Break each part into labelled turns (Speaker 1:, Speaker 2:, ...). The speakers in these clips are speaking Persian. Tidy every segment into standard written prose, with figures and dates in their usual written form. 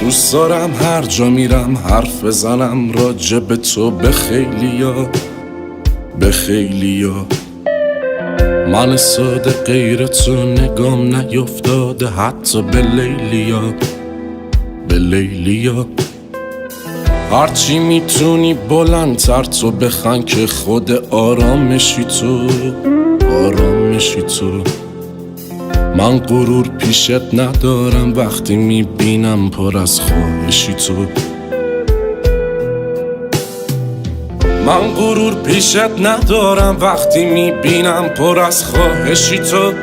Speaker 1: دوست دارم هر جا میرم حرف بزنم راجع به تو به خیلیا، به خیلیا. من ساده غیر تو نگام نیفتاده حتی به لیلیا، به لیلیا. هرچی میتونی بلندتر تو بخن که خود آرامشی تو، آرامشی تو. من غرور پیشت ندارم وقتی میبینم پر از خواهشی تو. من غرور پیشت ندارم وقتی میبینم پر از خواهشی تو.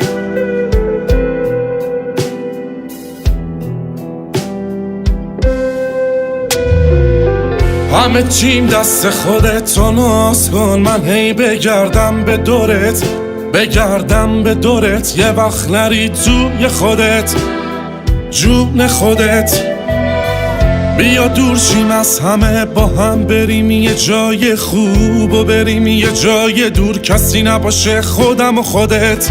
Speaker 1: همه چیم دست خودت تو ناز کن، من هی بگردم به دورت، بگردم به دورت. یه وقت نری توی خودت، جون خودت. بیا دور شیم از همه، با هم بریم یه جای خوب و بریم یه جای دور. کسی نباشه خودم و خودت،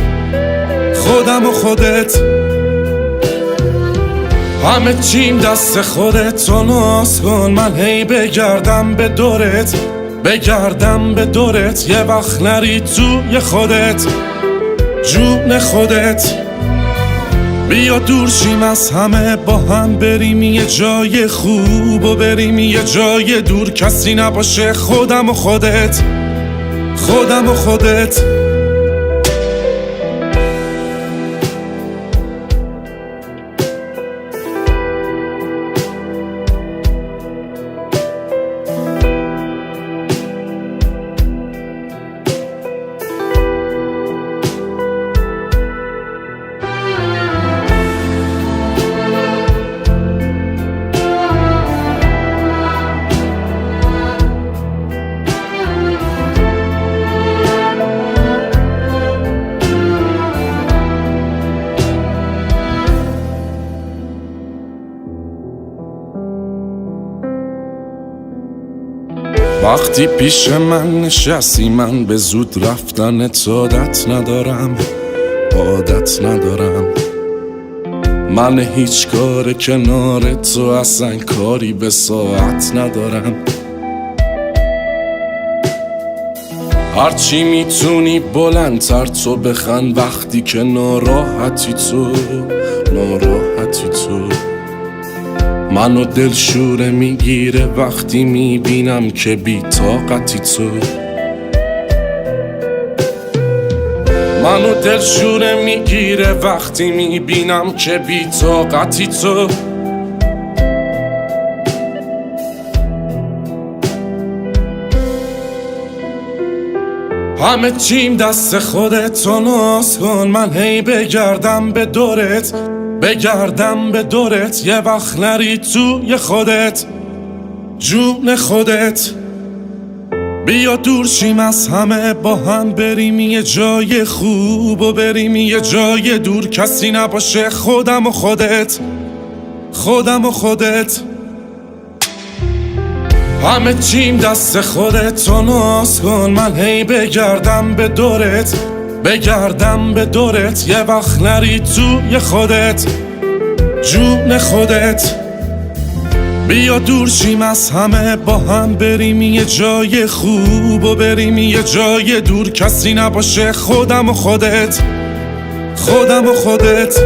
Speaker 1: خودم و خودت. همه چیم دست خودت تو ناز کن، من هی بگردم به دورت، بگردم به دورت. یه وقت نری توی خودت، جون خودت. بیا دور شیم از همه، با هم بریم یه جای خوب و بریم یه جای دور. کسی نباشه خودم و خودت، خودم و خودت. وقتی پیش من نشستی من به زود رفتنت عادت ندارم، عادت ندارم. من هیچ کار کنار تو اصلا کاری به ساعت ندارم. هرچی میتونی بلندتر تو بخن وقتی که ناراحتی تو، ناراحتی تو. منو دلشوره میگیره وقتی میبینم که بی طاقتی تو. منو دلشوره میگیره وقتی میبینم که بی طاقتی تو. همه چیم دست خودت تو ناز کن، من هی بگردم به دورت، بگردم به دورت. یه وقت نری توی خودت، جون خودت. بیا دور شیم از همه، با هم بریم یه جای خوب و بریم یه جای دور. کسی نباشه خودم و خودت، خودم و خودت. همه چیم دست خودت تو ناز کن، من هی بگردم به دورت، بگردم به دورت. یه وقت نری توی خودت، جون خودت. بیا دور شیم از همه، با هم بریم یه جای خوب و بریم یه جای دور. کسی نباشه خودم و خودت، خودم و خودت.